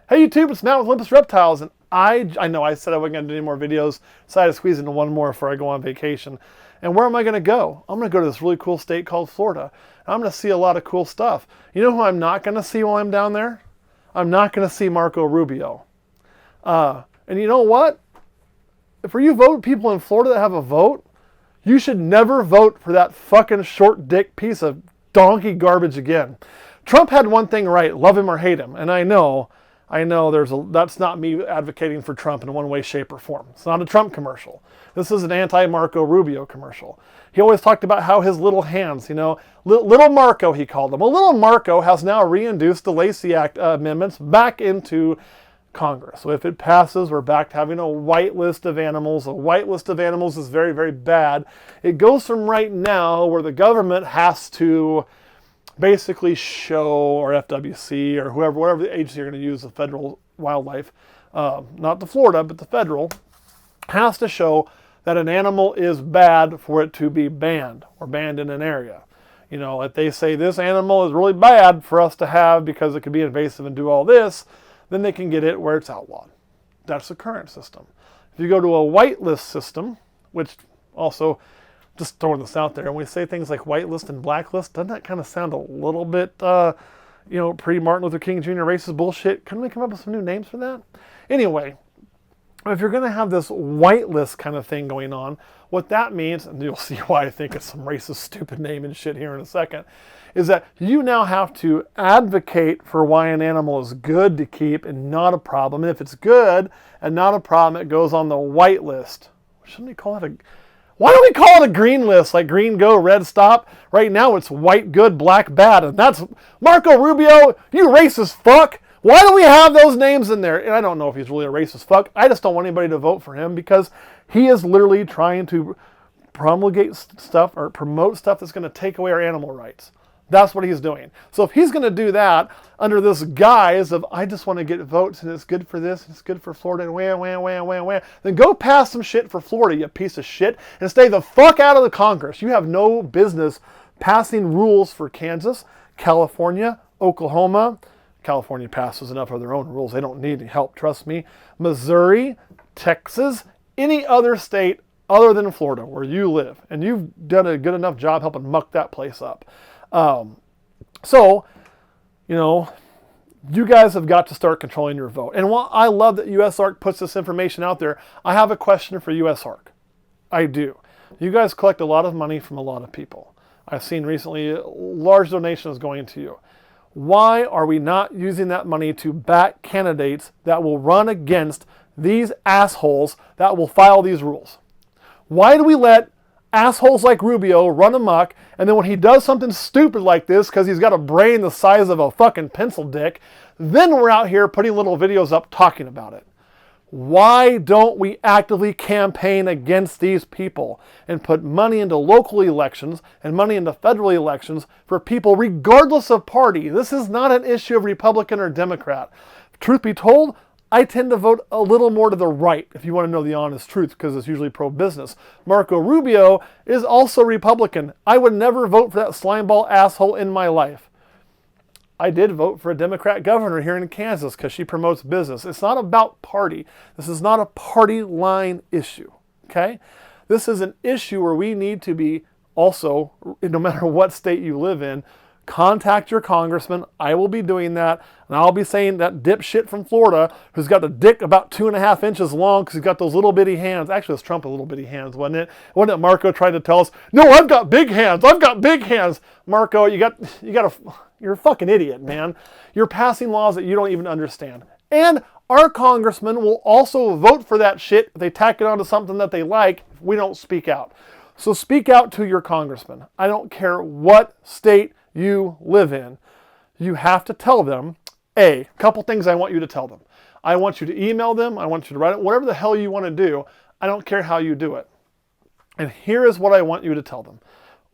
Hey YouTube, it's Matt with Olympus Reptiles, and I know I said I wasn't going to do any more videos, so I had to squeeze into one more before I go on vacation. And where am I going to go? I'm going to go to this really cool state called Florida. I'm going to see a lot of cool stuff. You know who I'm not going to see while I'm down there? I'm not going to see Marco Rubio. And you know what? For you vote people in Florida that have a vote, you should never vote for that fucking short dick piece of donkey garbage again. Trump had one thing right, love him or hate him. And I know that's not me advocating for Trump in one way, shape, or form. It's not a Trump commercial. This is an anti-Marco Rubio commercial. He always talked about how his little hands, little Marco he called them. Well, little Marco has now reintroduced the LACEY Act amendments back into Congress. So if it passes, we're back to having a white list of animals. A white list of animals is very, very bad. It goes from right now where the government has to basically show, or FWC, or whatever the agency you're going to use, the federal wildlife, not the Florida, but the federal, has to show that an animal is bad for it to be banned, or banned in an area. If they say this animal is really bad for us to have because it could be invasive and do all this, then they can get it where it's outlawed. That's the current system. If you go to a whitelist system, which also, just throwing this out there, and we say things like whitelist and blacklist, doesn't that kind of sound a little bit, pre-Martin Luther King Jr. racist bullshit? Couldn't we come up with some new names for that? Anyway, if you're going to have this whitelist kind of thing going on, what that means, and you'll see why I think it's some racist, stupid name and shit here in a second, is that you now have to advocate for why an animal is good to keep and not a problem. And if it's good and not a problem, it goes on the whitelist. Shouldn't we call it why don't we call it a green list, like green go, red stop? Right now it's white good, black bad, and that's Marco Rubio, you racist fuck. Why do we have those names in there? And I don't know if he's really a racist fuck. I just don't want anybody to vote for him because he is literally trying to promulgate stuff or promote stuff that's going to take away our animal rights. That's what he's doing. So if he's going to do that under this guise of, I just want to get votes and it's good for this, and it's good for Florida, and wham, then go pass some shit for Florida, you piece of shit, and stay the fuck out of the Congress. You have no business passing rules for Kansas, California, Oklahoma. California passes enough of their own rules. They don't need any help, trust me. Missouri, Texas, any other state other than Florida where you live. And you've done a good enough job helping muck that place up. You guys have got to start controlling your vote. And while I love that USARK puts this information out there, I have a question for USARK. I do. You guys collect a lot of money from a lot of people. I've seen recently large donations going to you. Why are we not using that money to back candidates that will run against these assholes that will file these rules? Why do we let assholes like Rubio run amok, and then when he does something stupid like this because he's got a brain the size of a fucking pencil dick, then we're out here putting little videos up talking about it? Why don't we actively campaign against these people and put money into local elections and money into federal elections for people regardless of party? This is not an issue of Republican or Democrat. Truth be told, I tend to vote a little more to the right, if you want to know the honest truth, because it's usually pro-business. Marco Rubio is also Republican. I would never vote for that slimeball asshole in my life. I did vote for a Democrat governor here in Kansas because she promotes business. It's not about party. This is not a party line issue, okay? This is an issue where we need to be also, no matter what state you live in, contact your congressman. I will be doing that, and I'll be saying that dipshit from Florida who's got the dick about 2.5 inches long because he's got those little bitty hands. Actually, it was Trump with little bitty hands, wasn't it? Wasn't it Marco trying to tell us, no, I've got big hands. I've got big hands. Marco, you're a fucking idiot, man. You're passing laws that you don't even understand. And our congressman will also vote for that shit if they tack it onto something that they like if we don't speak out. So speak out to your congressman. I don't care what state you live in. You have to tell them, a couple things I want you to tell them. I want you to email them. I want you to write it. Whatever the hell you want to do, I don't care how you do it. And here is what I want you to tell them.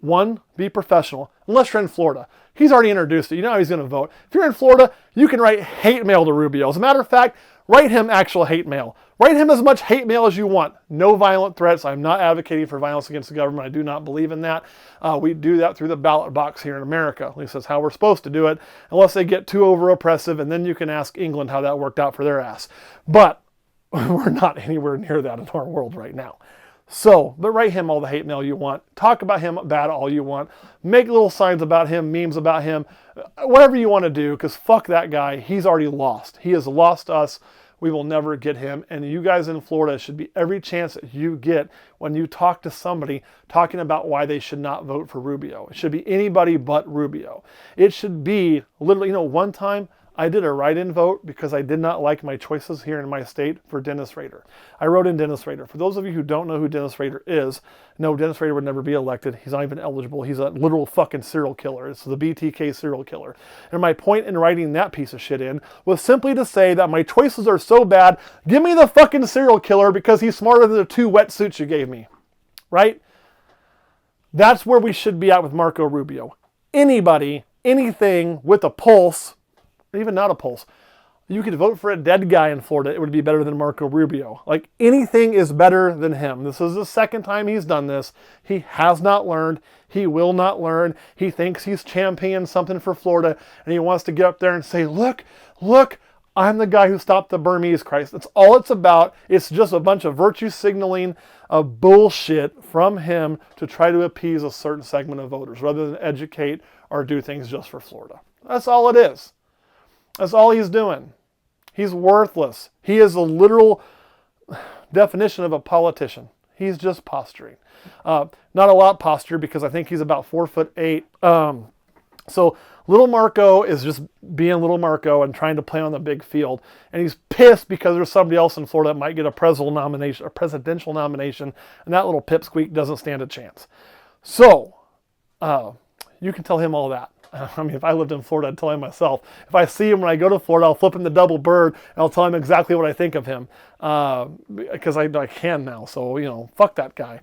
One, be professional, unless you're in Florida. He's already introduced it. You know how he's going to vote. If you're in Florida, you can write hate mail to Rubio. As a matter of fact, Write him actual hate mail. Write him as much hate mail as you want. No violent threats. I'm not advocating for violence against the government. I do not believe in that. We do that through the ballot box here in America. At least that's how we're supposed to do it, unless they get too over oppressive, and then you can ask England how that worked out for their ass. But we're not anywhere near that in our world right now. So, but write him all the hate mail you want. Talk about him bad all you want. Make little signs about him, memes about him, whatever you want to do, because fuck that guy. He's already lost. He has lost us. We will never get him. And you guys in Florida should be every chance that you get when you talk to somebody talking about why they should not vote for Rubio. It should be anybody but Rubio. It should be literally, one time I did a write-in vote because I did not like my choices here in my state for Dennis Rader. I wrote in Dennis Rader. For those of you who don't know who Dennis Rader is, no, Dennis Rader would never be elected. He's not even eligible. He's a literal fucking serial killer. It's the BTK serial killer. And my point in writing that piece of shit in was simply to say that my choices are so bad, give me the fucking serial killer because he's smarter than the 2 wetsuits you gave me. Right? That's where we should be at with Marco Rubio. Anybody, anything with a pulse, even not a pulse, you could vote for a dead guy in Florida, it would be better than Marco Rubio. Like, anything is better than him. This is the second time he's done this. He has not learned. He will not learn. He thinks he's championing something for Florida, and he wants to get up there and say, look, I'm the guy who stopped the Burmese crisis. That's all it's about. It's just a bunch of virtue signaling of bullshit from him to try to appease a certain segment of voters, rather than educate or do things just for Florida. That's all it is. That's all he's doing. He's worthless. He is a literal definition of a politician. He's just posturing. Not a lot posture, because I think he's about 4'8". So little Marco is just being little Marco and trying to play on the big field. And he's pissed because there's somebody else in Florida that might get a presidential nomination, and that little pipsqueak doesn't stand a chance. So you can tell him all that. I mean, if I lived in Florida, I'd tell him myself. If I see him when I go to Florida, I'll flip him the double bird, and I'll tell him exactly what I think of him. Because I can now, so, fuck that guy.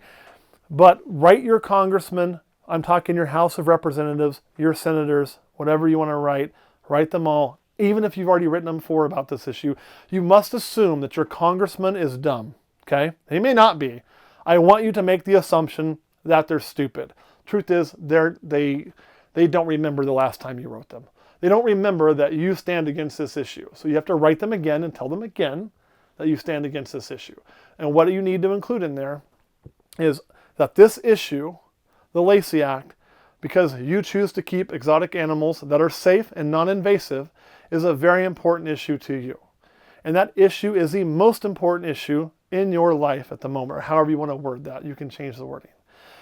But write your congressman. I'm talking your House of Representatives, your senators, whatever you want to write them all. Even if you've already written them before about this issue, you must assume that your congressman is dumb, okay? He may not be. I want you to make the assumption that they're stupid. Truth is, they don't remember the last time you wrote them. They don't remember that you stand against this issue. So you have to write them again and tell them again that you stand against this issue. And what you need to include in there is that this issue, the LACEY Act, because you choose to keep exotic animals that are safe and non-invasive, is a very important issue to you. And that issue is the most important issue in your life at the moment, or however you want to word that. You can change the wording.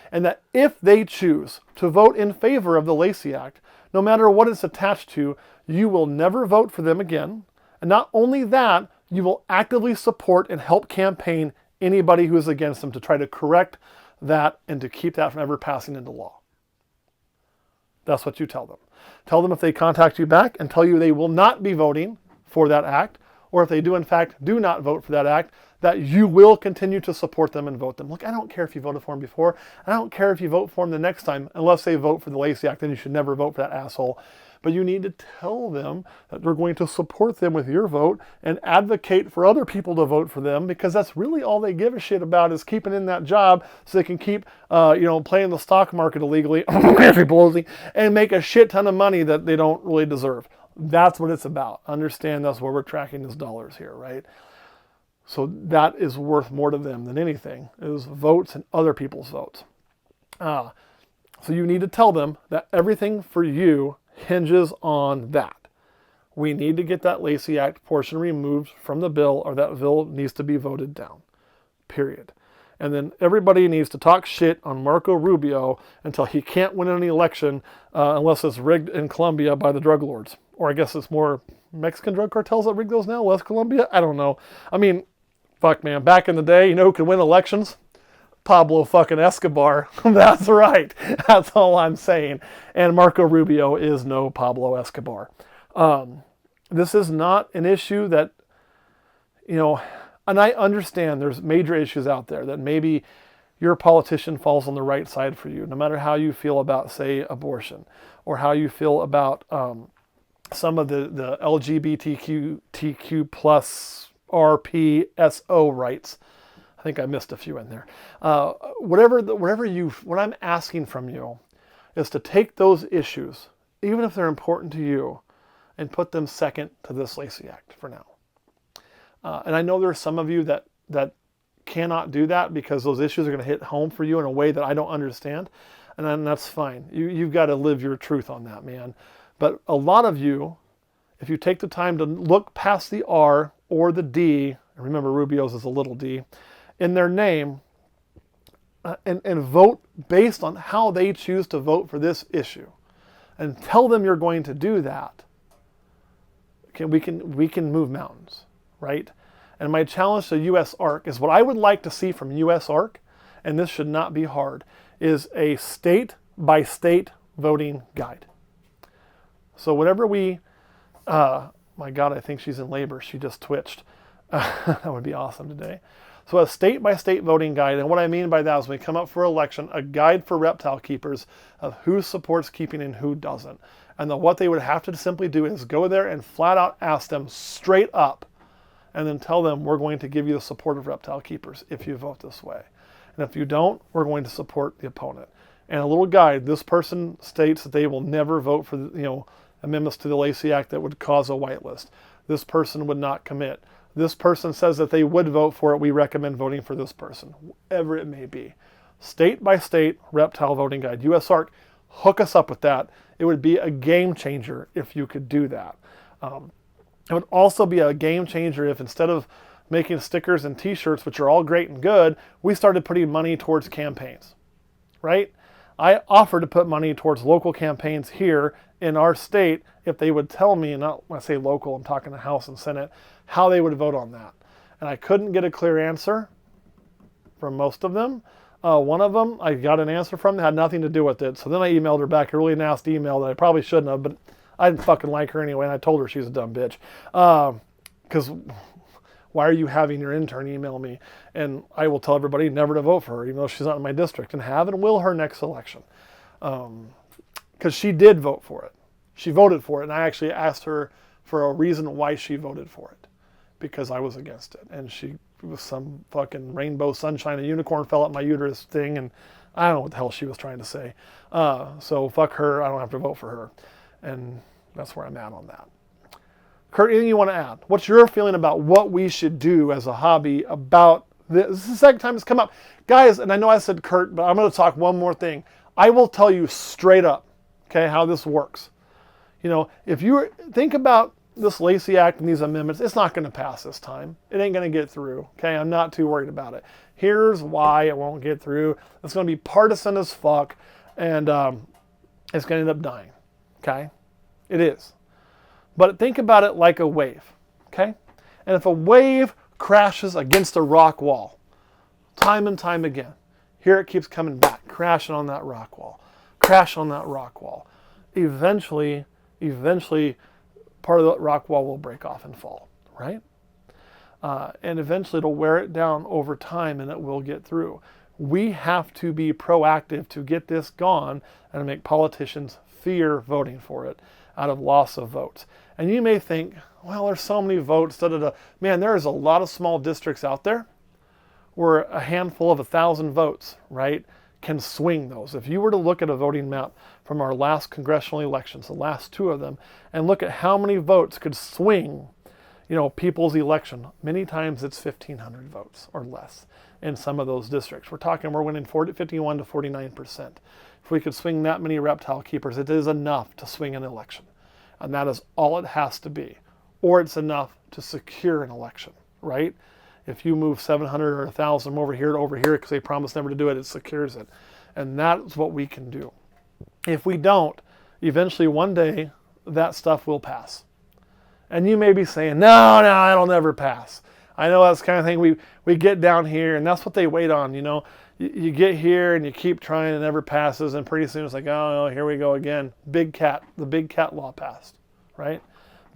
And that if they choose to vote in favor of the LACEY Act, no matter what it's attached to, you will never vote for them again. And not only that, you will actively support and help campaign anybody who is against them to try to correct that and to keep that from ever passing into law. That's what you tell them. Tell them if they contact you back and tell you they will not be voting for that act, or if they do in fact do not vote for that act, that you will continue to support them and vote them. Look, I don't care if you voted for them before. I don't care if you vote for them the next time, unless they vote for the LACEY Act, then you should never vote for that asshole. But you need to tell them that we're going to support them with your vote and advocate for other people to vote for them, because that's really all they give a shit about, is keeping in that job so they can keep, playing the stock market illegally and make a shit ton of money that they don't really deserve. That's what it's about. Understand that's where we're tracking these dollars here, right? So that is worth more to them than anything, is votes and other people's votes. So you need to tell them that everything for you hinges on that. We need to get that LACEY Act portion removed from the bill, or that bill needs to be voted down, period. And then everybody needs to talk shit on Marco Rubio until he can't win any election unless it's rigged in Colombia by the drug lords. Or I guess it's more Mexican drug cartels that rig those now, West Colombia? I don't know. I mean, fuck, man. Back in the day, who could win elections? Pablo fucking Escobar. That's right. That's all I'm saying. And Marco Rubio is no Pablo Escobar. This is not an issue that, and I understand there's major issues out there that maybe your politician falls on the right side for you, no matter how you feel about, say, abortion, or how you feel about some of the LGBTQ plus RPSO rights. I think I missed a few in there. What I'm asking from you is to take those issues, even if they're important to you, and put them second to this LACEY Act for now. And I know there are some of you that cannot do that because those issues are going to hit home for you in a way that I don't understand. And then that's fine. You've got to live your truth on that, man. But a lot of you, if you take the time to look past the R or the D, and remember RUBIO's is a little d, in their name, and vote based on how they choose to vote for this issue, and tell them you're going to do that, okay, we can move mountains, right? And my challenge to US ARC is what I would like to see from US ARC, and this should not be hard, is a state-by-state voting guide. So whatever we, my God, I think she's in labor. She just twitched. That would be awesome today. So a state-by-state voting guide, and what I mean by that is when we come up for election, a guide for reptile keepers of who supports keeping and who doesn't. And then what they would have to simply do is go there and flat out ask them straight up, and then tell them we're going to give you the support of reptile keepers if you vote this way. And if you don't, we're going to support the opponent. And a little guide, this person states that they will never vote for amendments to the LACEY Act that would cause a whitelist. This person would not commit. This person says that they would vote for it. We recommend voting for this person, whatever it may be. State by state reptile voting guide. US ARC, hook us up with that. It would be a game changer if you could do that. It would also be a game changer if instead of making stickers and t-shirts, which are all great and good, we started putting money towards campaigns, right? I offered to put money towards local campaigns here in our state if they would tell me, and not when I say local, I'm talking to House and Senate, how they would vote on that. And I couldn't get a clear answer from most of them. One of them, I got an answer from that had nothing to do with it. So then I emailed her back a really nasty email that I probably shouldn't have, but I didn't fucking like her anyway, and I told her she's a dumb bitch. Because why are you having your intern email me? And I will tell everybody never to vote for her, even though she's not in my district, and have and will her next election. Because she did vote for it. She voted for it, and I actually asked her for a reason why she voted for it. Because I was against it. And she was some fucking rainbow sunshine, a unicorn fell out my uterus thing, and I don't know what the hell she was trying to say. So fuck her, I don't have to vote for her. And that's where I'm at on that. Kurt, anything you want to add? What's your feeling about what we should do as a hobby about this? This is the second time it's come up. Guys, and I know I said Kurt, but I'm going to talk one more thing. I will tell you straight up, okay, how this works. You know, if you think about this LACEY Act and these amendments, it's not going to pass this time. It ain't going to get through, okay? I'm not too worried about it. Here's why it won't get through. It's going to be partisan as fuck, and it's going to end up dying, okay? It is. But think about it like a wave, okay? And if a wave crashes against a rock wall, time and time again, here it keeps coming back, crashing on that rock wall, crash on that rock wall. Eventually, part of the rock wall will break off and fall, right? And eventually it'll wear it down over time and it will get through. We have to be proactive to get this gone and make politicians fear voting for it out of loss of votes. And you may think, well, there's so many votes, da-da-da. Man, there is a lot of small districts out there where a handful of 1,000 votes, right, can swing those. If you were to look at a voting map from our last congressional elections, the last two of them, and look at how many votes could swing, you know, people's election, many times it's 1,500 votes or less in some of those districts. We're talking we're winning 51 to 49%. If we could swing that many reptile keepers, it is enough to swing an election. And that is all it has to be. Or it's enough to secure an election, right? If you move 700 or 1,000 over here to over here because they promised never to do it, it secures it. And that's what we can do. If we don't, eventually one day that stuff will pass. And you may be saying, no, that'll never pass. I know that's the kind of thing we get down here, and that's what they wait on, you know. You get here and you keep trying and it never passes, and pretty soon it's like, oh, here we go again. The big cat law passed, right?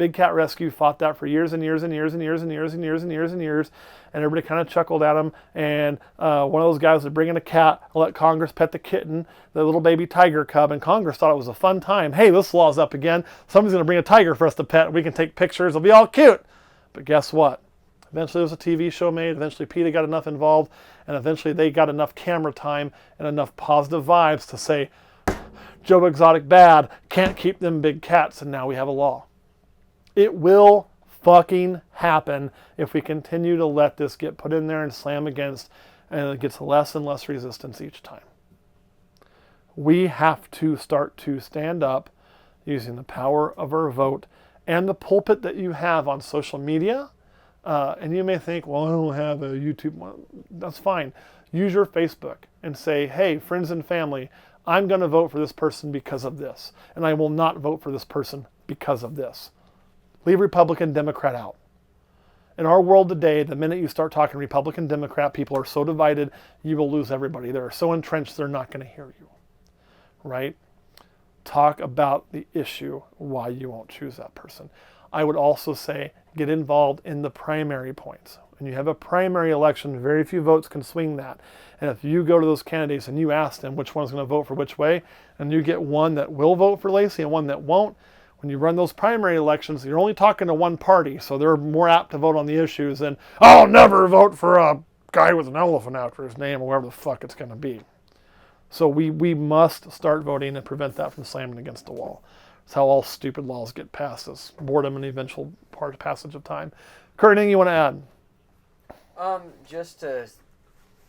Big Cat Rescue fought that for years and years and years and years and years and years and years and years, and everybody kind of chuckled at him. And one of those guys would bring in a cat and let Congress pet the kitten, the little baby tiger cub, and Congress thought it was a fun time. Hey, this law's up again. Somebody's going to bring a tiger for us to pet. We can take pictures. It'll be all cute. But guess what? Eventually there was a TV show made. Eventually PETA got enough involved, and eventually they got enough camera time and enough positive vibes to say, Joe Exotic bad, can't keep them big cats, and now we have a law. It will fucking happen if we continue to let this get put in there and slam against, and it gets less and less resistance each time. We have to start to stand up using the power of our vote and the pulpit that you have on social media. And you may think, well, I don't have a YouTube. Well, that's fine. Use your Facebook and say, hey, friends and family, I'm going to vote for this person because of this. And I will not vote for this person because of this. Leave Republican, Democrat out. In our world today, the minute you start talking Republican, Democrat, people are so divided, you will lose everybody. They're so entrenched, they're not going to hear you. Right? Talk about the issue, why you won't choose that person. I would also say, get involved in the primary points. When you have a primary election, very few votes can swing that. And if you go to those candidates and you ask them which one's going to vote for which way, and you get one that will vote for LACEY and one that won't, when you run those primary elections, you're only talking to one party, so they're more apt to vote on the issues than, I'll never vote for a guy with an elephant after his name or whatever the fuck it's going to be. So we must start voting and prevent that from slamming against the wall. That's how all stupid laws get passed, is boredom and eventual passage of time. Kurt, anything you want to add? Just to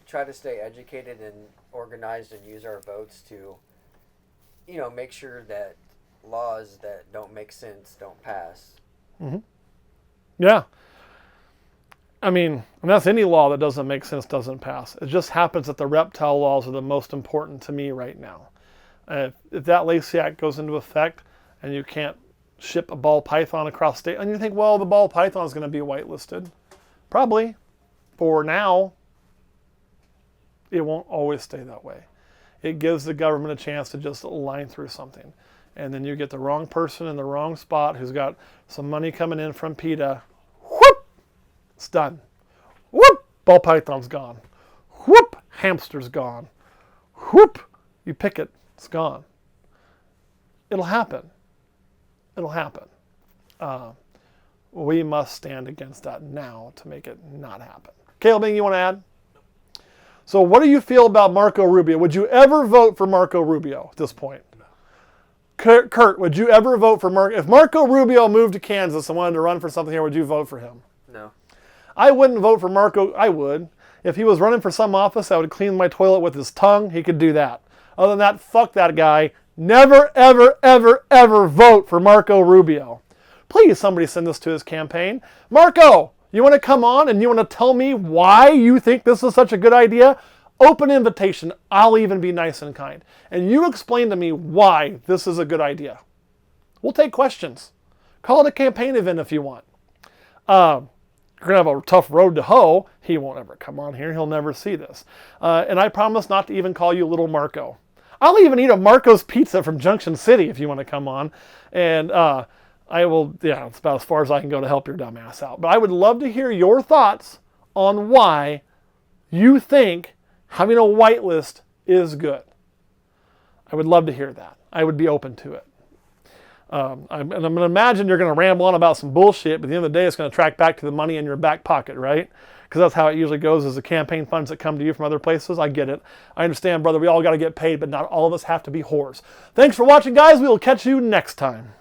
try to stay educated and organized and use our votes to, make sure that laws that don't make sense don't pass. Mm-hmm. Yeah. I mean, and that's any law that doesn't make sense doesn't pass. It just happens that the reptile laws are the most important to me right now. If that LACEY Act goes into effect and you can't ship a ball python across state, and you think, well, the ball python is going to be whitelisted. Probably. For now, it won't always stay that way. It gives the government a chance to just line through something. And then you get the wrong person in the wrong spot who's got some money coming in from PETA. Whoop! It's done. Whoop! Ball python's gone. Whoop! Hamster's gone. Whoop! You pick it. It's gone. It'll happen. It'll happen. We must stand against that now to make it not happen. Caleb, anything you want to add? So what do you feel about Marco Rubio? Would you ever vote for Marco Rubio at this point? Kurt, would you ever vote for Marco? If Marco Rubio moved to Kansas and wanted to run for something here, would you vote for him? No. I wouldn't vote for Marco. I would. If he was running for some office, I would clean my toilet with his tongue. He could do that. Other than that, fuck that guy. Never, ever, ever, ever vote for Marco Rubio. Please, somebody send this to his campaign. Marco, you want to come on and you want to tell me why you think this is such a good idea? Open invitation. I'll even be nice and kind. And you explain to me why this is a good idea. We'll take questions. Call it a campaign event if you want. You're going to have a tough road to hoe. He won't ever come on here. He'll never see this. And I promise not to even call you Little Marco. I'll even eat a Marco's Pizza from Junction City if you want to come on. And I will, it's about as far as I can go to help your dumb ass out. But I would love to hear your thoughts on why you think having a whitelist is good. I would love to hear that. I would be open to it. And I'm going to imagine you're going to ramble on about some bullshit, but at the end of the day, it's going to track back to the money in your back pocket, right? Because that's how it usually goes, is the campaign funds that come to you from other places. I get it. I understand, brother. We all got to get paid, but not all of us have to be whores. Thanks for watching, guys. We will catch you next time.